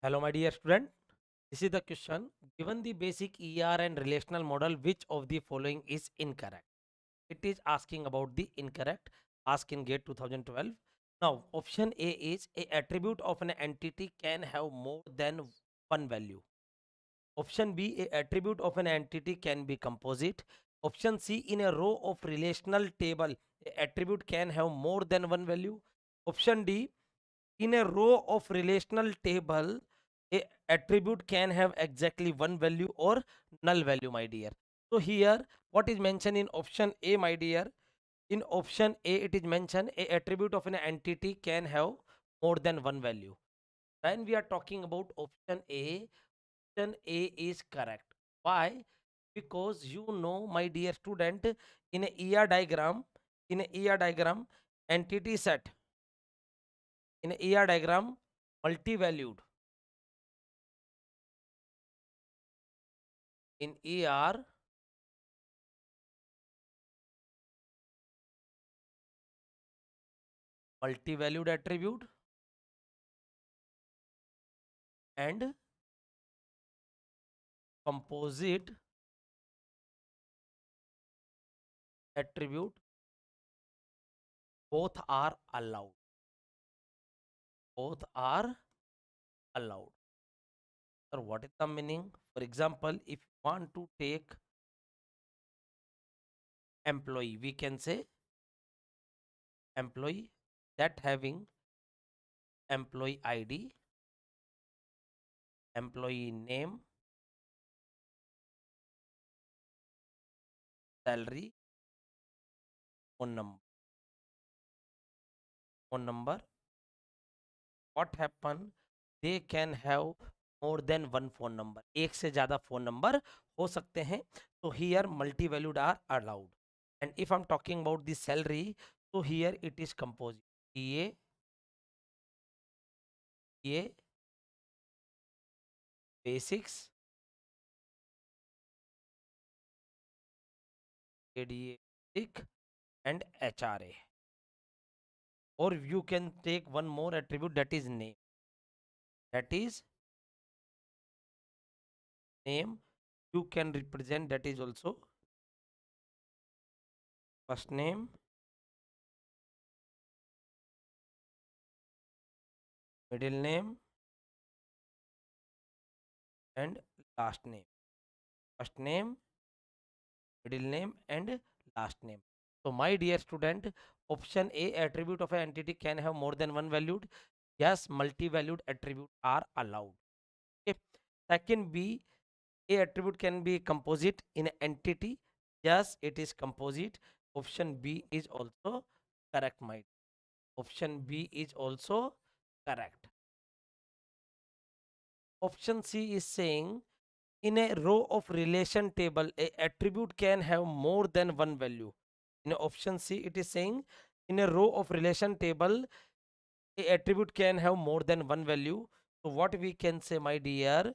Hello, my dear student. This is the question. Given the basic ER and relational model, which of the following is incorrect? It is asking about the incorrect. Ask in GATE 2012. Now, option A is a attribute of an entity can have more than one value. Option B, a attribute of an entity can be composite. Option C, in a row of relational table, a attribute can have more than one value. Option D, in a row of relational table, a attribute can have exactly one value or null value, my dear. So here, what is mentioned in option A, my dear? In option A, it is mentioned a attribute of an entity can have more than one value. When we are talking about option A is correct. Why? Because you know, my dear student, in a ER diagram, entity set in a ER diagram, multi-valued in ER, multi-valued attribute and composite attribute both are allowed. Both are allowed. So what is the meaning? For example, if you want to take employee, we can say employee that having employee ID, employee name, salary, phone number. Phone number. What happen? They can have more than one phone number. एक से ज़्यादा phone number हो सकते हैं. So here multi-valued are allowed. And if I'm talking about the salary, so here it is composite. ये basics, ADA basic and HRA. Or you can take one more attribute, that is name. That is name. You can represent, that is also first name, middle name and last name. First name, middle name and last name. So my dear student, option A, attribute of an entity can have more than one valued. Yes, multi-valued attribute are allowed. Okay. Second B, a attribute can be composite in an entity. Yes, it is composite. Option B is also correct, my. Option B is also correct. Option C is saying in a row of relation table, a attribute can have more than one value. In option C, it is saying in a row of relation table, a attribute can have more than one value. So what we can say, my dear,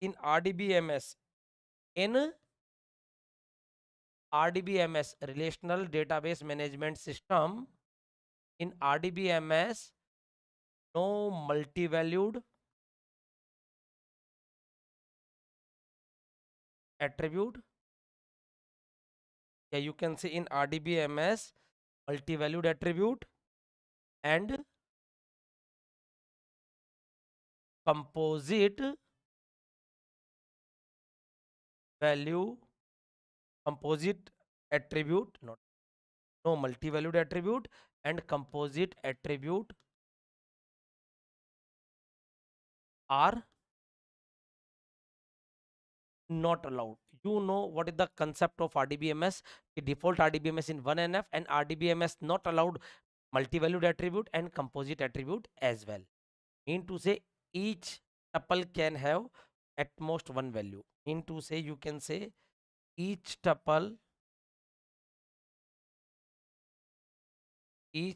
in RDBMS, in RDBMS, Relational Database Management System, in RDBMS, no multi-valued attribute. Yeah, you can see in RDBMS, multi-valued attribute and composite value, composite attribute, not no multi-valued attribute and composite attribute are not allowed. You know what is the concept of RDBMS? The default RDBMS in 1NF and RDBMS not allowed multi-valued attribute and composite attribute as well. Mean to say each tuple can have at most one value. Mean to say you can say each tuple in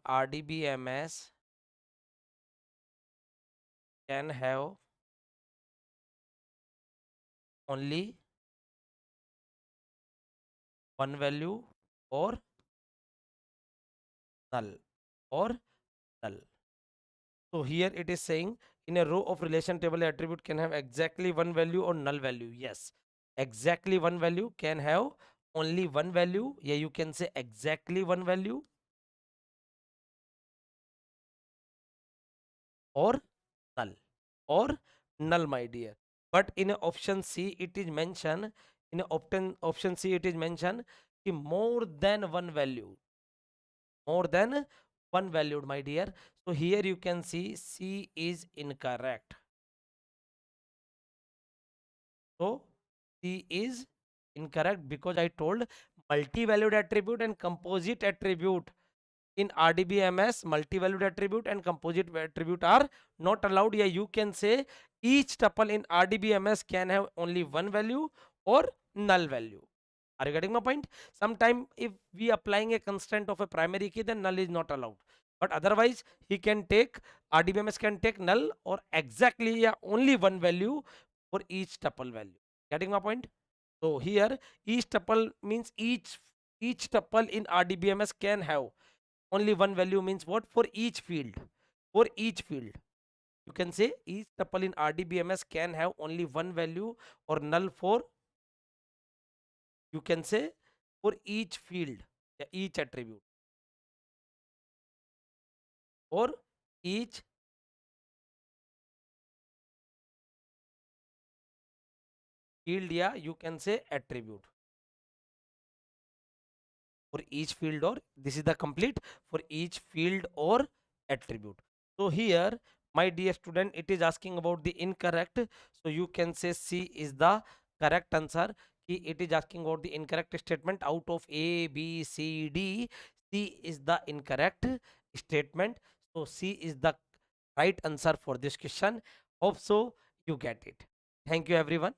RDBMS can have only one value or null or null. So here it is saying in a row of relation table attribute can have exactly one value or null value. Yes, exactly one value can have only one value. Yeah, you can say exactly one value or null or null, my dear. But in a option C it is mentioned, in a option C it is mentioned ki more than one value, more than one valued, my dear. So here you can see C is incorrect. So C is incorrect because I told multi-valued attribute and composite attribute in RDBMS, multi-valued attribute and composite attribute are not allowed. Yeah, you can say each tuple in RDBMS can have only one value or null value. Are you getting my point? Sometime if we applying a constraint of a primary key, then null is not allowed. But otherwise, he can take, RDBMS can take null or exactly, yeah, only one value for each tuple value. Getting my point? So here each tuple means each tuple in RDBMS can have only one value, means what? For each field. For each field. You can say each tuple in RDBMS can have only one value or null for, you can say, for each field, yeah, each attribute, or each field, yeah, you can say attribute. For each field, or this is the complete for each field or attribute. So here, my dear student, it is asking about the incorrect. So you can say C is the correct answer. It is asking about the incorrect statement out of A, B, C, D. C is the incorrect statement. So C is the right answer for this question. Hope so you get it. Thank you everyone.